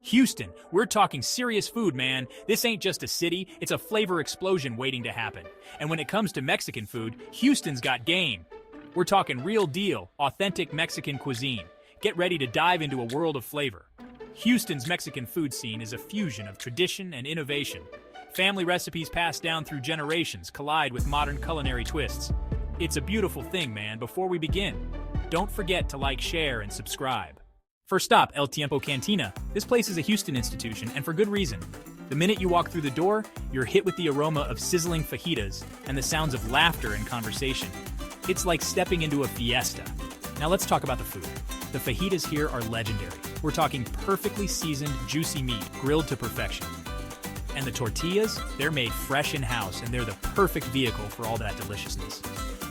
Houston, we're talking serious food, man. This ain't just a city, it's a flavor explosion waiting to happen. And when it comes to Mexican food, Houston's got game. We're talking real deal, authentic Mexican cuisine. Get ready to dive into a world of flavor. Houston's Mexican food scene is a fusion of tradition and innovation. Family recipes passed down through generations collide with modern culinary twists. It's a beautiful thing, man. Before we begin, don't forget to like, share, and subscribe. First stop, El Tiempo Cantina. This place is a Houston institution, and for good reason. The minute you walk through the door, you're hit with the aroma of sizzling fajitas and the sounds of laughter and conversation. It's like stepping into a fiesta. Now let's talk about the food. The fajitas here are legendary. We're talking perfectly seasoned, juicy meat, grilled to perfection. And the tortillas, they're made fresh in-house, and they're the perfect vehicle for all that deliciousness.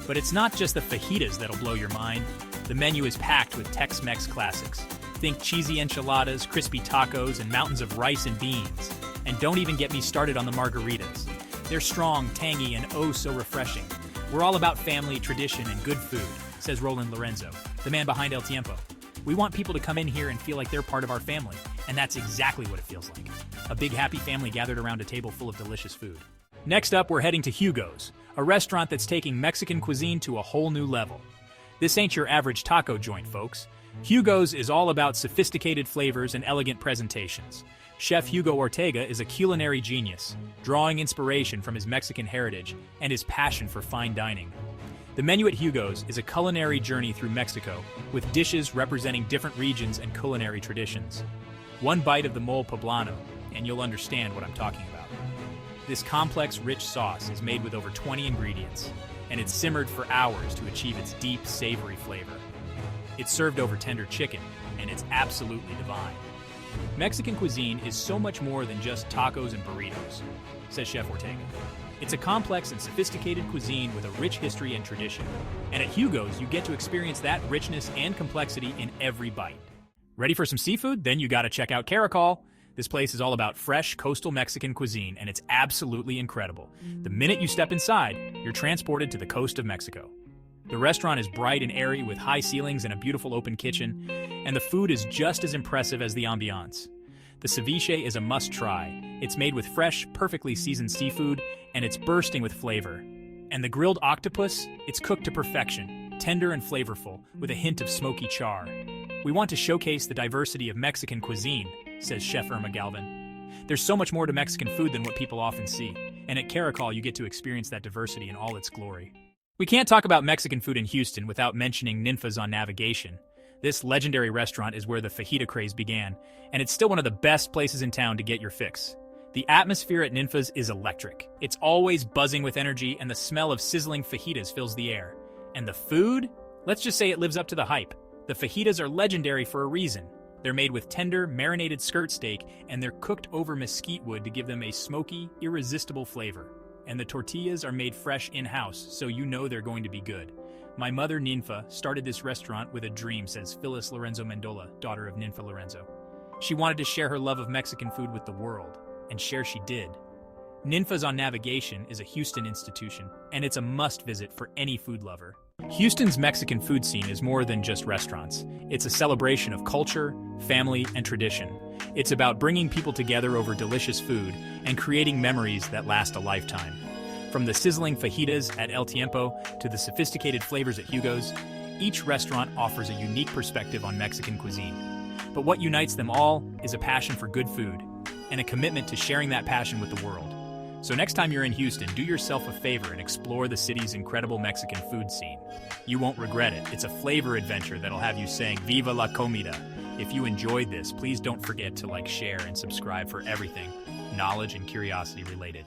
But it's not just the fajitas that'll blow your mind. The menu is packed with Tex-Mex classics. Think cheesy enchiladas, crispy tacos, and mountains of rice and beans. And don't even get me started on the margaritas. They're strong, tangy, and oh so refreshing. We're all about family, tradition, and good food, says Roland Lorenzo, the man behind El Tiempo. We want people to come in here and feel like they're part of our family, and that's exactly what it feels like. A big happy family gathered around a table full of delicious food. Next up, we're heading to Hugo's, a restaurant that's taking Mexican cuisine to a whole new level. This ain't your average taco joint, folks. Hugo's is all about sophisticated flavors and elegant presentations. Chef Hugo Ortega is a culinary genius, drawing inspiration from his Mexican heritage and his passion for fine dining. The menu at Hugo's is a culinary journey through Mexico, with dishes representing different regions and culinary traditions. One bite of the mole poblano, and you'll understand what I'm talking about. This complex, rich sauce is made with over 20 ingredients, and it's simmered for hours to achieve its deep, savory flavor. It's served over tender chicken, and it's absolutely divine. Mexican cuisine is so much more than just tacos and burritos, says Chef Ortega. It's a complex and sophisticated cuisine with a rich history and tradition. And at Hugo's, you get to experience that richness and complexity in every bite. Ready for some seafood? Then you gotta check out Caracol. This place is all about fresh coastal Mexican cuisine, and it's absolutely incredible. The minute you step inside, you're transported to the coast of Mexico. The restaurant is bright and airy with high ceilings and a beautiful open kitchen, and the food is just as impressive as the ambiance. The ceviche is a must-try. It's made with fresh, perfectly seasoned seafood, and it's bursting with flavor. And the grilled octopus, it's cooked to perfection, tender and flavorful, with a hint of smoky char. We want to showcase the diversity of Mexican cuisine, says Chef Irma Galvin. There's so much more to Mexican food than what people often see, and at Caracol you get to experience that diversity in all its glory. We can't talk about Mexican food in Houston without mentioning Ninfa's on Navigation. This legendary restaurant is where the fajita craze began, and it's still one of the best places in town to get your fix. The atmosphere at Ninfa's is electric. It's always buzzing with energy, and the smell of sizzling fajitas fills the air. And the food? Let's just say it lives up to the hype. The fajitas are legendary for a reason. They're made with tender, marinated skirt steak, and they're cooked over mesquite wood to give them a smoky, irresistible flavor. And the tortillas are made fresh in-house, so you know they're going to be good. My mother, Ninfa, started this restaurant with a dream, says Phyllis Lorenzo Mendola, daughter of Ninfa Lorenzo. She wanted to share her love of Mexican food with the world, and share she did. Ninfa's on Navigation is a Houston institution, and it's a must-visit for any food lover. Houston's Mexican food scene is more than just restaurants. It's a celebration of culture, family, and tradition. It's about bringing people together over delicious food and creating memories that last a lifetime. From the sizzling fajitas at El Tiempo to the sophisticated flavors at Hugo's, each restaurant offers a unique perspective on Mexican cuisine. But what unites them all is a passion for good food and a commitment to sharing that passion with the world. So next time you're in Houston, do yourself a favor and explore the city's incredible Mexican food scene. You won't regret it. It's a flavor adventure that'll have you saying, "Viva la comida." If you enjoyed this, please don't forget to like, share, and subscribe for everything knowledge and curiosity related.